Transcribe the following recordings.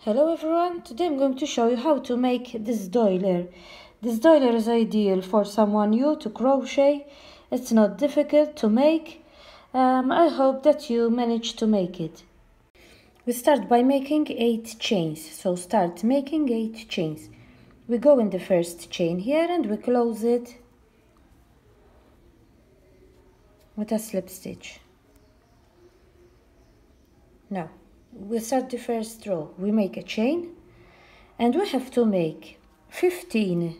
Hello everyone, today I'm going to show you how to make this doily. This doily is ideal for someone new to crochet. It's not difficult to make. I hope that you manage to make it. We start by making 8 chains. So start making 8 chains. We go in the first chain here and we close it with a slip stitch. Now we start the first row. We make a chain and we have to make 15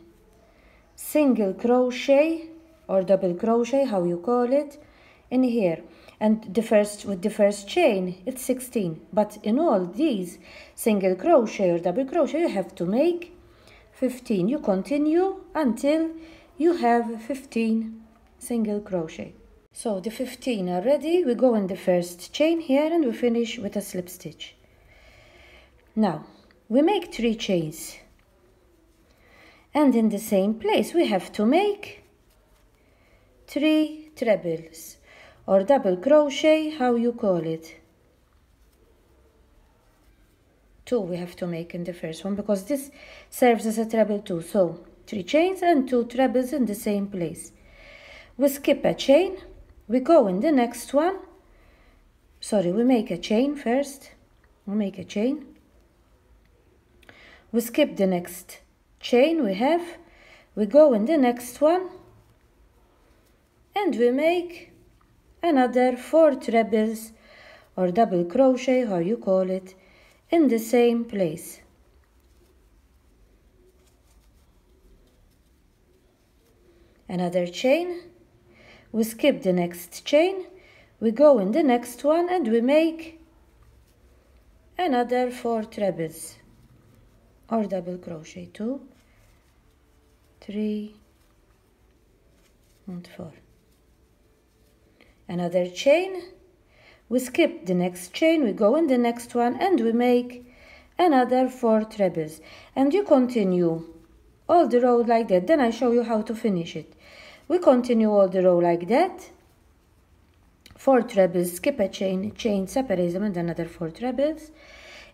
single crochet or double crochet, how you call it, in here. And with the first chain it's 16, but in all these single crochet or double crochet you have to make 15. You continue until you have 15 single crochet. So the 15 are ready. We go in the first chain here and we finish with a slip stitch. Now we make 3 chains and in the same place we have to make 3 trebles or double crochet, how you call it. 2 we have to make in the first one because this serves as a treble too. So 3 chains and 2 trebles in the same place. We skip a chain. We go in the next one. Sorry, we make a chain first. We make a chain. We skip the next chain we have. We go in the next one. And we make another 4 trebles or double crochet, how you call it, in the same place. Another chain. We skip the next chain, we go in the next one and we make another 4 trebles or double crochet, 2, 3 and 4. Another chain, we skip the next chain, we go in the next one and we make another 4 trebles. And you continue all the row like that. Then I show you how to finish it. We continue all the row like that. 4 trebles, skip a chain, separate them and another 4 trebles.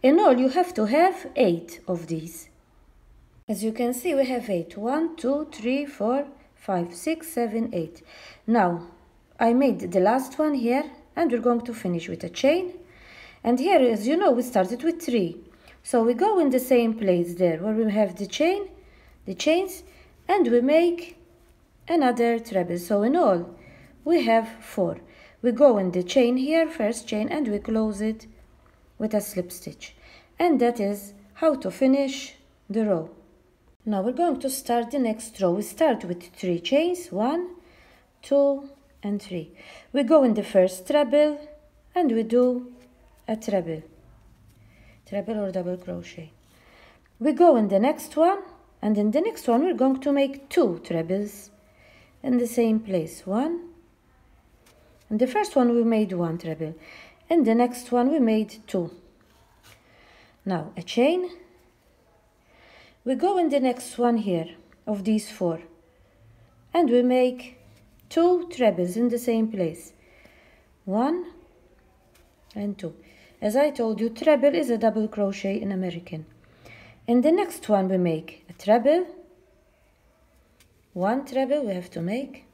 In all you have to have 8 of these. As you can see we have 8. 1, 2, 3, 4, 5, 6, 7, 8. Now I made the last one here and we're going to finish with a chain. And here, as you know, we started with 3. So we go in the same place there where we have the chains, and we make another treble. So in all we have 4. We go in the chain here, first chain, and we close it with a slip stitch. And that is how to finish the row. Now we're going to start the next row. We start with 3 chains, 1, 2 and 3. We go in the first treble and we do a treble or double crochet. We go in the next one, and in the next one we're going to make 2 trebles in the same place. 1. In the first one we made 1 treble. In the next one we made 2. Now a chain. We go in the next one here of these 4. And we make 2 trebles in the same place. 1 and 2. As I told you, treble is a double crochet in American. In the next one we make a treble. 1 treble we have to make.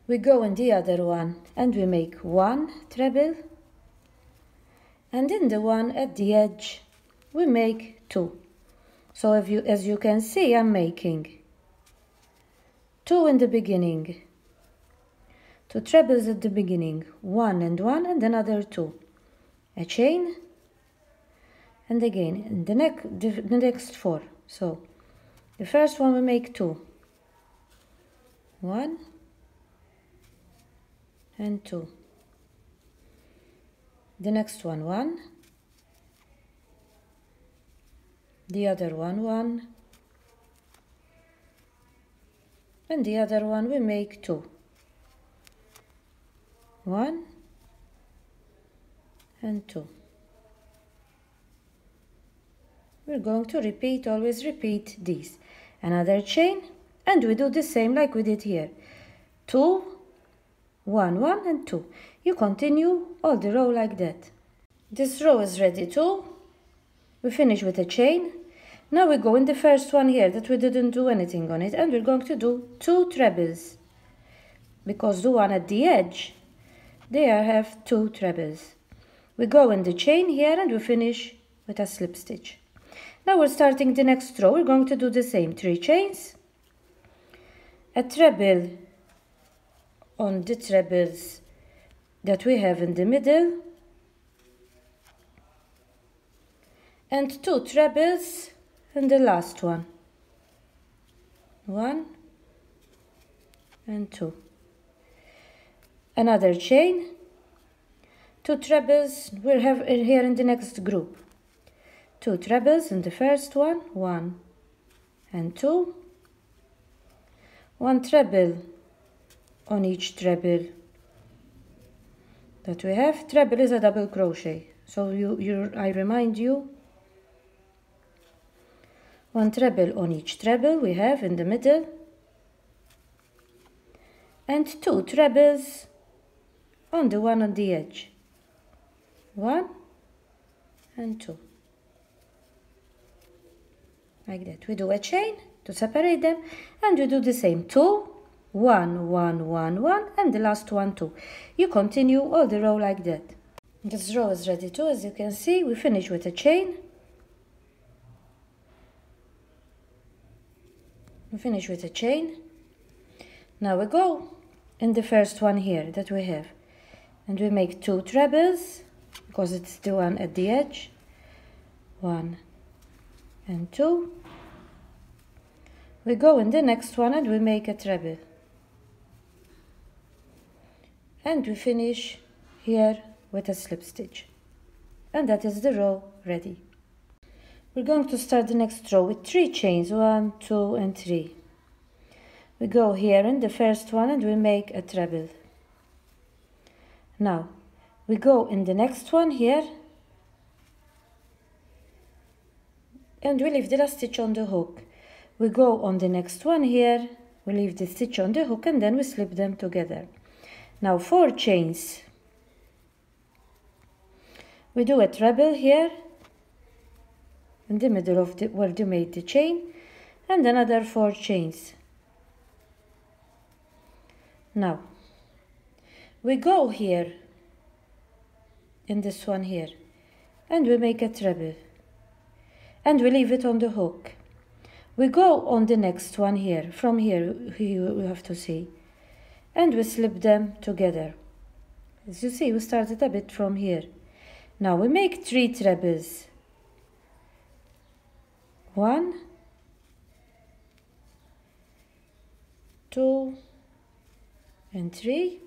We go in the other one and we make 1 treble. And in the one at the edge we make 2. So as you can see, I'm making 2 in the beginning, 2 trebles at the beginning, 1 and 1 and another 2. A chain and again in the next 4. So the first one we make 2, 1 and 2. The next one 1, the other one 1, and the other one we make 2, 1 and 2. We're going to always repeat these. Another chain, and we do the same like we did here. 2, 1, 1 and 2. You continue all the row like that. This row is ready too. We finish with a chain. Now we go in the first one here that we didn't do anything on it, and we're going to do 2 trebles, because the one at the edge there have 2 trebles. We go in the chain here and we finish with a slip stitch. Now we're starting the next row. We're going to do the same 3 chains, a treble on the trebles that we have in the middle, and 2 trebles in the last one. 1 and 2. Another chain, 2 trebles we'll have here in the next group. 2 trebles in the first one, 1 and 2. 1 treble on each treble that we have. Treble is a double crochet, so I remind you, 1 treble on each treble we have in the middle, and 2 trebles on the one on the edge. 1 and 2. Like that. We do a chain to separate them, and we do the same 2, 1, 1, 1, 1, and the last one 2. You continue all the row like that. This row is ready too. As you can see, we finish with a chain. We finish with a chain. Now we go in the first one here that we have, and we make 2 trebles because it's the one at the edge. 1 and 2. We go in the next one and we make a treble, and we finish here with a slip stitch, and that is the row ready. We're going to start the next row with 3 chains, 1, 2 and 3. We go here in the first one and we make a treble. Now we go in the next one here and we leave the last stitch on the hook. We go on the next one here, we leave the stitch on the hook, and then we slip them together. Now 4 chains. We do a treble here in the middle of where you made the chain, and another 4 chains. Now we go here in this one here and we make a treble, and we leave it on the hook. We go on the next one here, from here you have to see, and we slip them together. As you see, we started a bit from here. Now we make 3 trebles. 1, 2 and 3.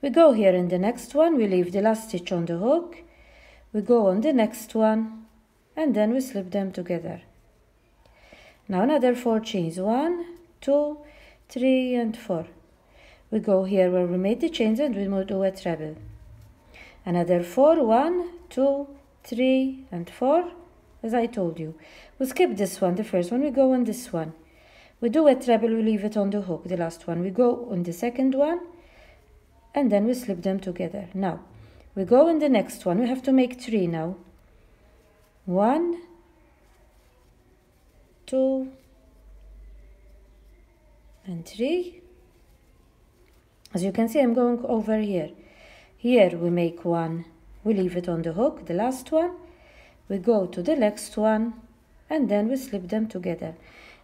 We go here in the next one, we leave the last stitch on the hook, we go on the next one, and then we slip them together. Now another 4 chains, 1, 2, 3 and 4. We go here where we made the chains and we do a treble. Another 4, 1, 2, 3 and 4, as I told you. We skip this one, the first one, we go on this one. We do a treble, we leave it on the hook, the last one. We go on the second one, and then we slip them together. Now, we go in the next one. We have to make 3 now. 1, 2 and 3. As you can see, I'm going over here. Here we make 1, we leave it on the hook, the last one. We go to the next one, and then we slip them together.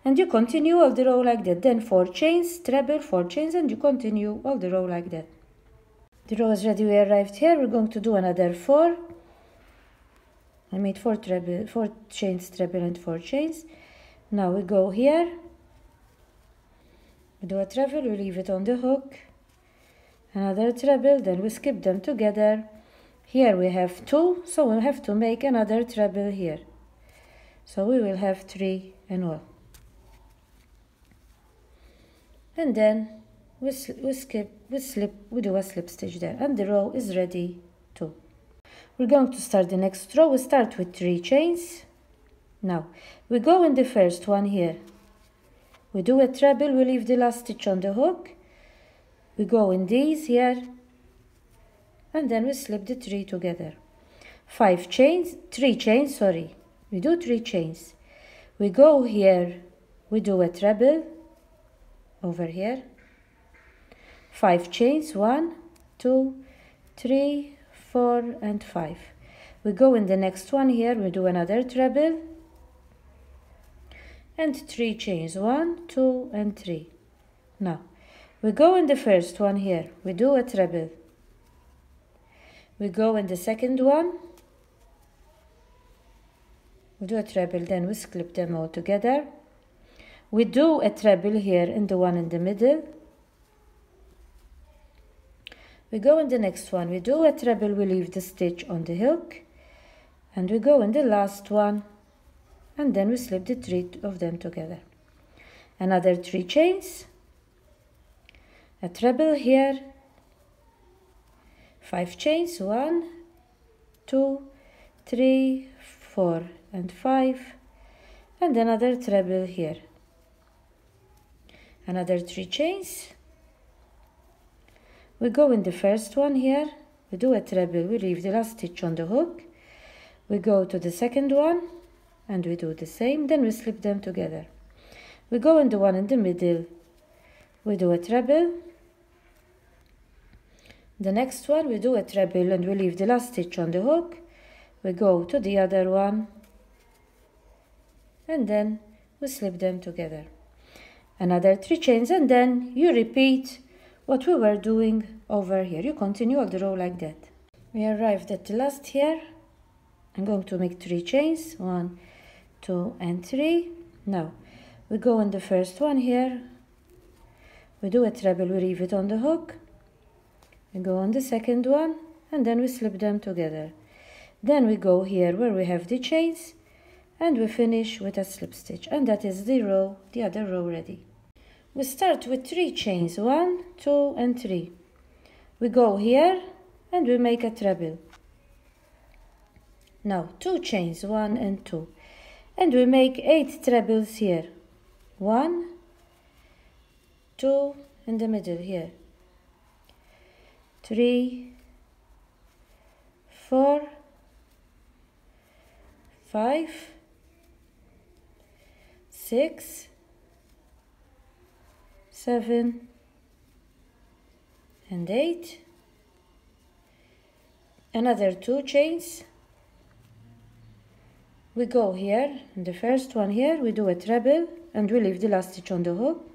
And you continue all the row like that. Then 4 chains, treble, 4 chains, and you continue all the row like that. The row is ready. We arrived here. We're going to do another 4. I made 4 chains, treble, and 4 chains. Now we go here. We do a treble, we leave it on the hook. Another treble, then we skip them together. Here we have 2, so we'll have to make another treble here. So we will have 3 in all. And then we do a slip stitch there, and the row is ready too. We're going to start the next row. We start with 3 chains. Now we go in the first one here. We do a treble, we leave the last stitch on the hook. We go in these here, and then we slip the 3 together. 5 chains, 3 chains, sorry. We do 3 chains. We go here, we do a treble over here. 5 chains, 1, 2, 3, 4, and 5. We go in the next one here, we do another treble and 3 chains, 1, 2, and 3. Now we go in the first one here, we do a treble. We go in the second one, we do a treble, then we slip them all together. We do a treble here in the one in the middle. We go in the next one, we do a treble, we leave the stitch on the hook, and we go in the last one, and then we slip the 3 of them together. Another 3 chains, a treble here, 5 chains, 1, 2, 3, 4, and 5, and another treble here. Another 3 chains. We go in the first one here, we do a treble, we leave the last stitch on the hook. We go to the second one, and we do the same, then we slip them together. We go in the one in the middle, we do a treble. The next one, we do a treble, and we leave the last stitch on the hook. We go to the other one, and then we slip them together. Another 3 chains, and then you repeat what we were doing over here. You continue all the row like that. We arrived at the last here. I'm going to make 3 chains, 1, 2, and 3. Now we go in the first one here, we do a treble, we leave it on the hook. We go on the second one, and then we slip them together. Then we go here where we have the chains, and we finish with a slip stitch, and that is the row, the other row ready. We start with 3 chains, 1, 2, and 3. We go here and we make a treble. Now 2 chains, 1 and 2, and we make 8 trebles here. 1, 2 in the middle here, 3, 4, 5, 6, 7, and 8. Another 2 chains. We go here, in the first one here, we do a treble, and we leave the last stitch on the hook.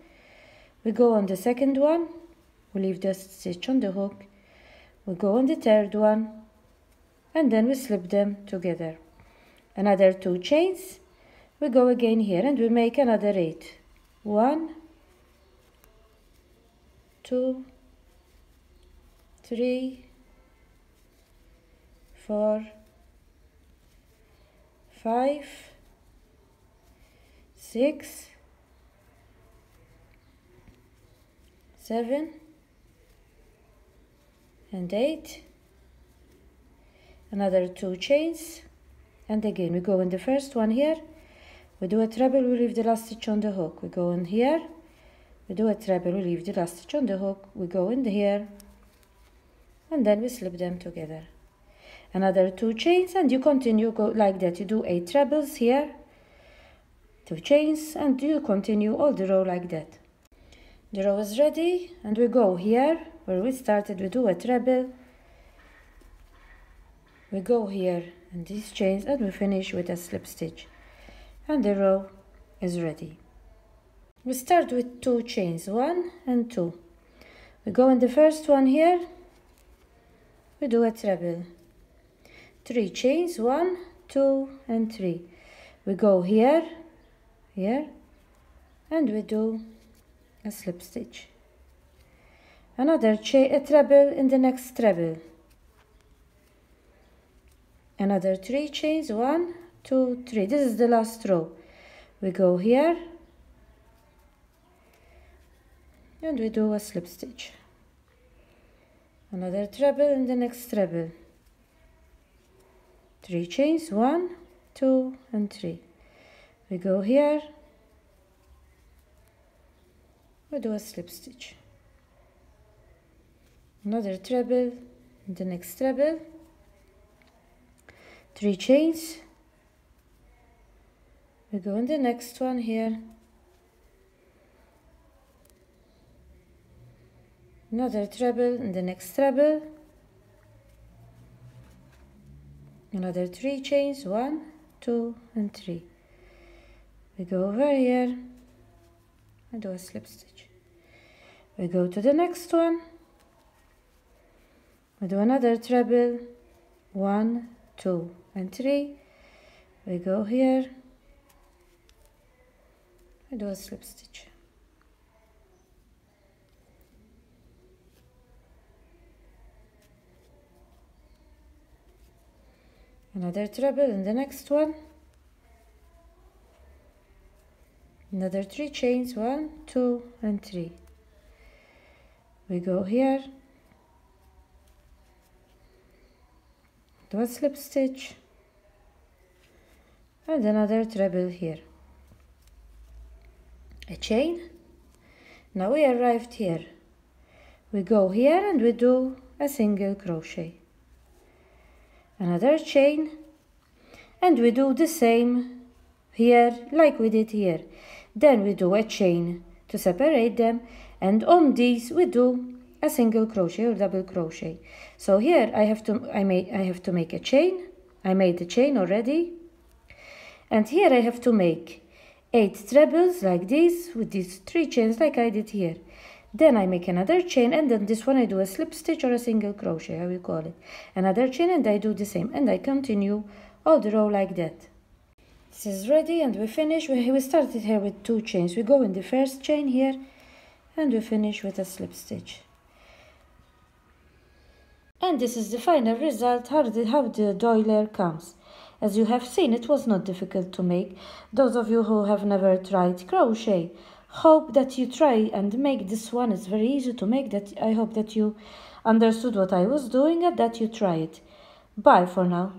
We go on the second one, we leave the stitch on the hook. We go on the third one, and then we slip them together. Another 2 chains. We go again here, and we make another 8. 1, 2, 3, 4, 5, 6, 7, and 8. Another 2 chains, and again we go in the first one here, we do a treble, we leave the last stitch on the hook. We go in here, we do a treble, we leave the last stitch on the hook. We go in here, and then we slip them together. Another 2 chains, and you continue go like that. You do 8 trebles here, 2 chains, and you continue all the row like that. The row is ready, and we go here where we started. We do a treble, we go here in these chains, and we finish with a slip stitch, and the row is ready. We start with 2 chains, 1 and 2. We go in the first one here, we do a treble, 3 chains, 1, 2, and 3. We go here, and we do a slip stitch. Another a treble in the next treble. Another 3 chains, 1, 2, 3. This is the last row. We go here, and we do a slip stitch. Another treble in the next treble. 3 chains, 1, 2, and 3. We go here, we do a slip stitch. Another treble the next treble, 3 chains, we go in the next one here, another treble in the next treble, another 3 chains, 1, 2 and 3. We go over here and do a slip stitch. We go to the next one, we do another treble, 1, 2 and 3. We go here, we do a slip stitch. Another treble in the next one, another 3 chains, 1, 2 and 3. We go here, do a slip stitch and another treble here, a chain. Now we arrived here, we go here and we do a single crochet, another chain, and we do the same here like we did here. Then we do a chain to separate them, and on these we do a single crochet or double crochet. So here I have to make a chain. I made the chain already, and here I have to make 8 trebles like this with these 3 chains like I did here. Then I make another chain, and then this one I do a slip stitch or a single crochet, I will call it. Another chain, and I do the same, and I continue all the row like that. This is ready, and we finish. We started here with 2 chains. We go in the first chain here, and we finish with a slip stitch. And this is the final result, how the doily comes. As you have seen, it was not difficult to make. Those of you who have never tried crochet, hope that you try and make this one. It's very easy to make. That I hope that you understood what I was doing and that you try it. Bye for now.